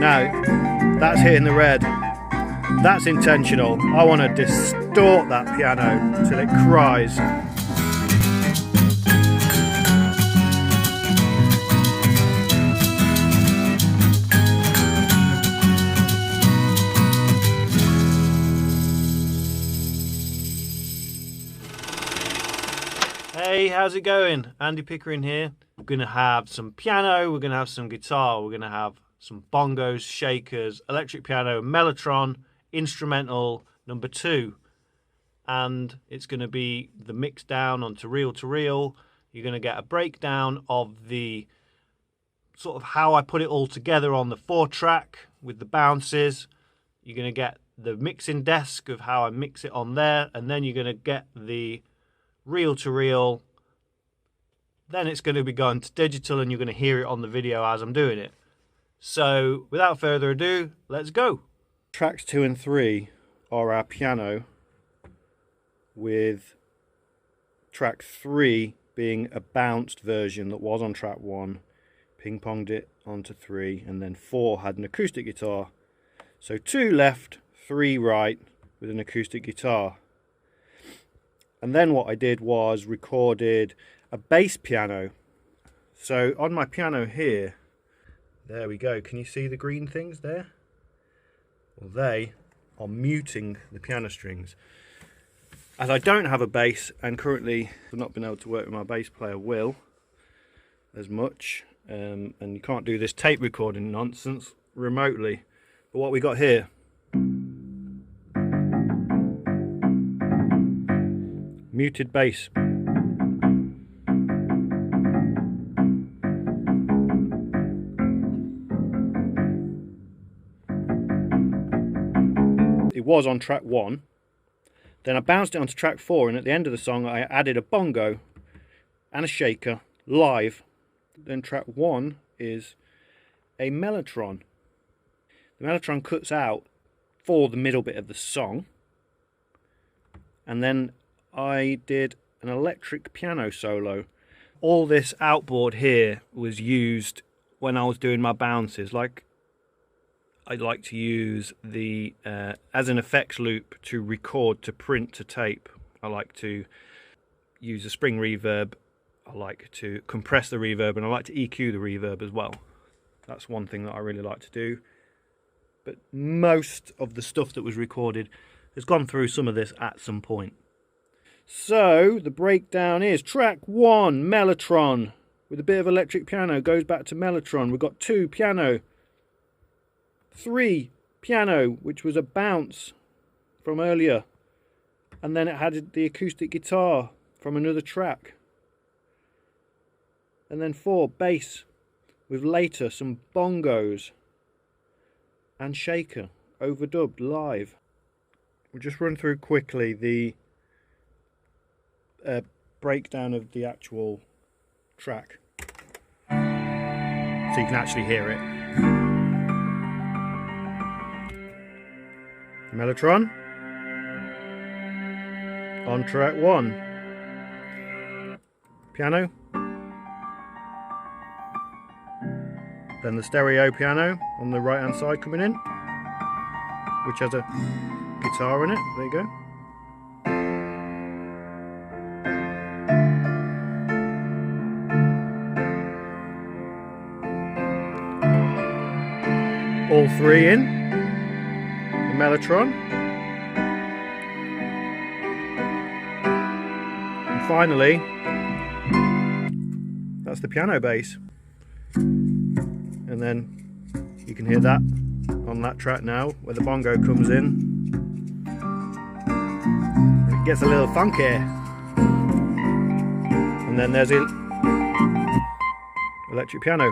No, that's hitting the red. That's intentional. I want to distort that piano till it cries. Hey, how's it going? Andy Pickering here. We're going to have some piano, we're going to have some guitar, we're going to have some bongos, shakers, electric piano, mellotron, instrumental number 2. And it's going to be the mix down onto reel to reel. You're going to get a breakdown of the sort of how I put it all together on the 4-track with the bounces. You're going to get the mixing desk of how I mix it on there, and then you're going to get the reel to reel. Then it's going to be going to digital and you're going to hear it on the video as I'm doing it. So without further ado, let's go. Tracks 2 and 3 are our piano, with track 3 being a bounced version that was on track 1, ping-ponged it onto 3, and then 4 had an acoustic guitar. So 2 left, 3 right with an acoustic guitar. And then what I did was recorded a bass piano. So on my piano here, there we go. Can you see the green things there? Well, they are muting the piano strings. As I don't have a bass, and currently I've not been able to work with my bass player Will as much, and you can't do this tape recording nonsense remotely. But what we got here, muted bass. It was on track 1, then I bounced it onto track 4, and at the end of the song I added a bongo and a shaker live. Then track 1 is a mellotron. The mellotron cuts out for the middle bit of the song, and then I did an electric piano solo. All this outboard here was used when I was doing my bounces. Like, I like to use the as an effects loop to record to print to tape. I like to use a spring reverb. I like to compress the reverb, and I like to EQ the reverb as well. That's one thing that I really like to do. But most of the stuff that was recorded has gone through some of this at some point. So the breakdown is track 1, mellotron, with a bit of electric piano, goes back to mellotron. We've got 2, piano. 3, piano, which was a bounce from earlier, and then it had the acoustic guitar from another track. And then 4, bass, with later some bongos and shaker, overdubbed live. We'll just run through quickly the breakdown of the actual track so you can actually hear it. Mellotron on track 1, piano, then the stereo piano on the right hand side coming in, which has a guitar in it. There you go. All 3 in the mellotron, and finally that's the piano bass, and then you can hear that on that track now where the bongo comes in. It gets a little funky, and then there's the electric piano.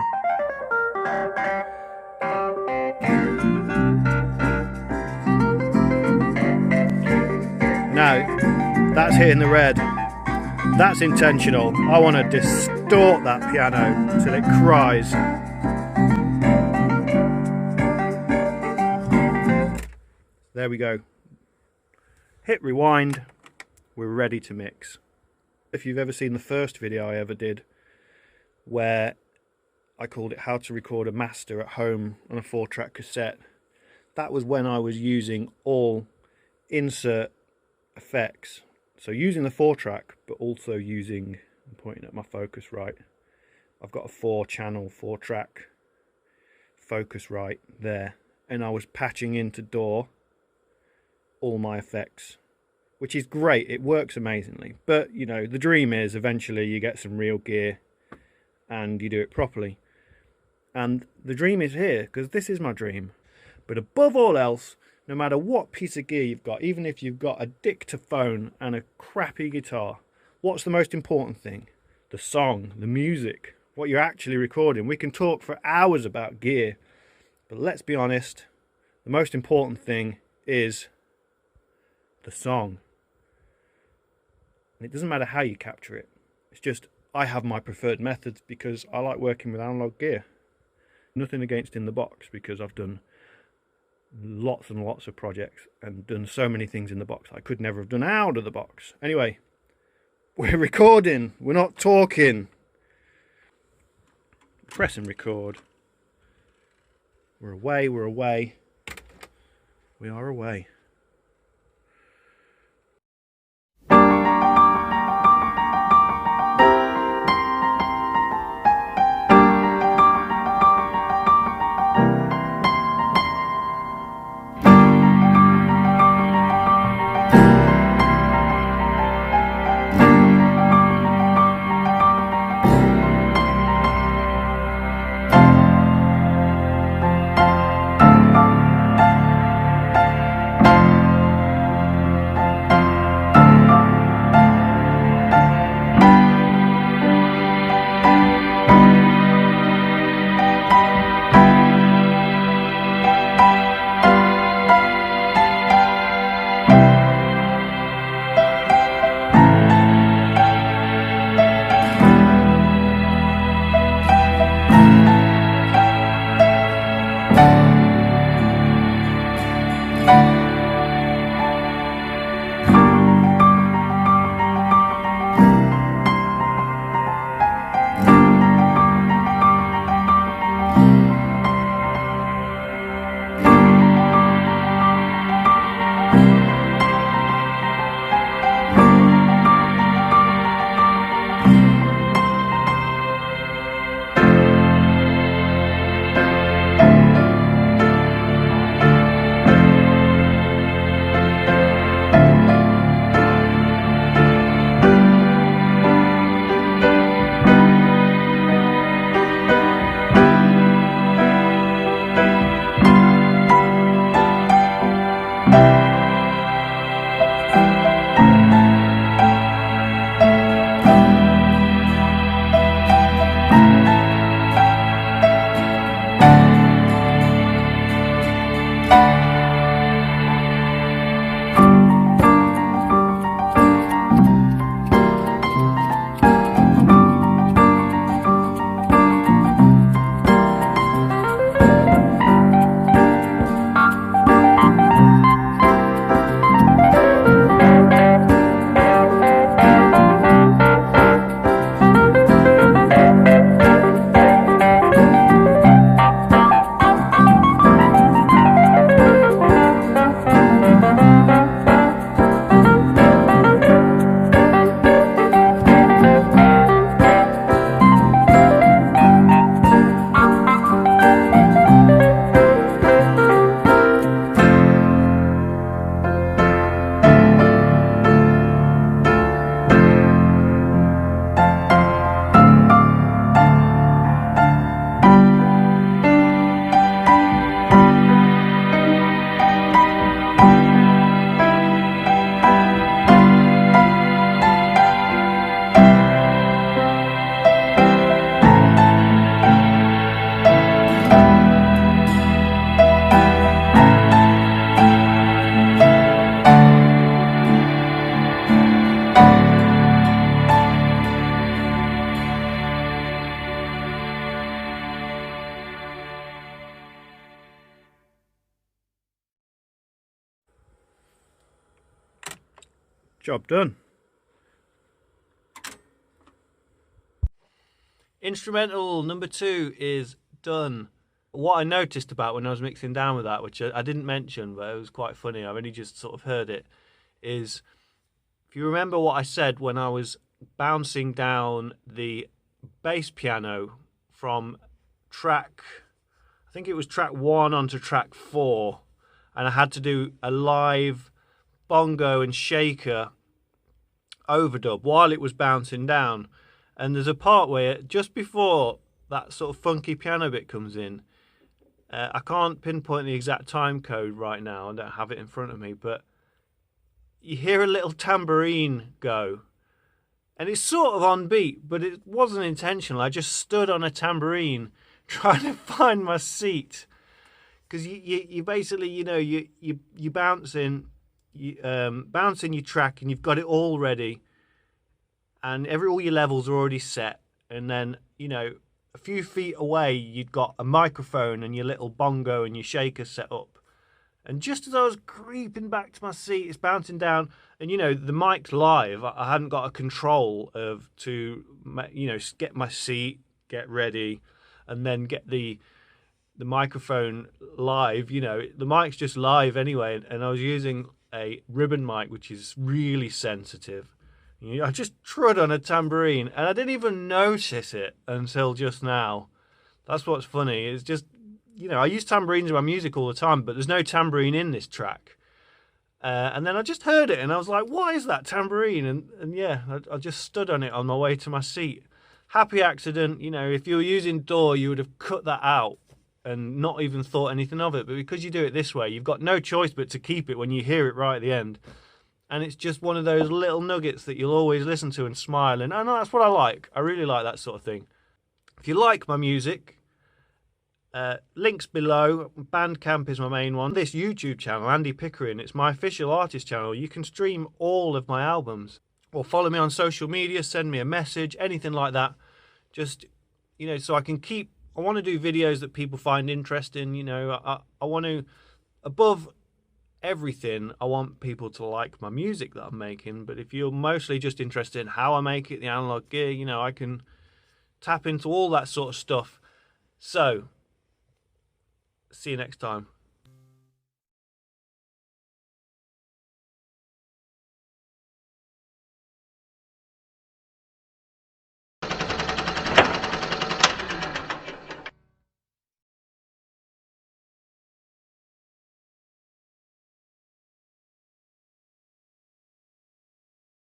Now, that's hitting the red. That's intentional. I want to distort that piano till it cries. There we go. Hit rewind. We're ready to mix. If you've ever seen the first video I ever did, where I called it How to Record a Master at Home on a 4-track cassette. That was when I was using all insert effects. So using the 4-track, but also using, I'm pointing at my Focusrite. I've got a 4-channel, 4-track Focusrite there. And I was patching into DAW all my effects, which is great. It works amazingly. But, you know, the dream is eventually you get some real gear and you do it properly. And the dream is here, because this is my dream. But above all else, no matter what piece of gear you've got, even if you've got a dictaphone and a crappy guitar, what's the most important thing? The song, the music, what you're actually recording. We can talk for hours about gear, but let's be honest, the most important thing is the song. And it doesn't matter how you capture it. It's just, I have my preferred methods because I like working with analog gear. Nothing against In the Box, because I've done lots and lots of projects and done so many things in the box I could never have done out of the box. Anyway, we're recording, we're not talking. Press and record. We're away, we are away. Job done. Instrumental number 2 is done. What I noticed about when I was mixing down with that, which I didn't mention, but it was quite funny, I've only just sort of heard it, is if you remember what I said when I was bouncing down the bass piano from track, I think it was track 1 onto track 4, and I had to do a live bongo and shaker overdub while it was bouncing down. And there's a part where just before that sort of funky piano bit comes in, I can't pinpoint the exact time code right now, I don't have it in front of me, but you hear a little tambourine go, and it's sort of on beat, but it wasn't intentional. I just stood on a tambourine trying to find my seat, because you basically, you know, you bouncing your track, and you've got it all ready, and all your levels are already set, and then, you know, a few feet away you'd got a microphone and your little bongo and your shaker set up. And just as I was creeping back to my seat, it's bouncing down, and, you know, the mic's live. I hadn't got a control to, you know, get my seat, get ready, and then get the microphone live. You know, the mic's just live anyway, and I was using a ribbon mic, which is really sensitive. You know, I just trod on a tambourine, and I didn't even notice it until just now. That's what's funny. It's just, you know, I use tambourines in my music all the time, but there's no tambourine in this track. And then I just heard it, and I was like, what is that tambourine? And yeah, I just stood on it on my way to my seat. Happy accident. You know, if you were using DAW, you would have cut that out and not even thought anything of it. But because you do it this way, you've got no choice but to keep it when you hear it right at the end. And it's just one of those little nuggets that you'll always listen to and smile. And that's what I like. I really like that sort of thing. If you like my music, links below. Bandcamp is my main one. This YouTube channel, Andy Pickering, it's my official artist channel. You can stream all of my albums. Or follow me on social media, send me a message, anything like that. Just, you know, so I can keep... I want to do videos that people find interesting. You know, I want to... Above everything, I want people to like my music that I'm making. But if you're mostly just interested in how I make it, the analog gear, you know, I can tap into all that sort of stuff. So, see you next time.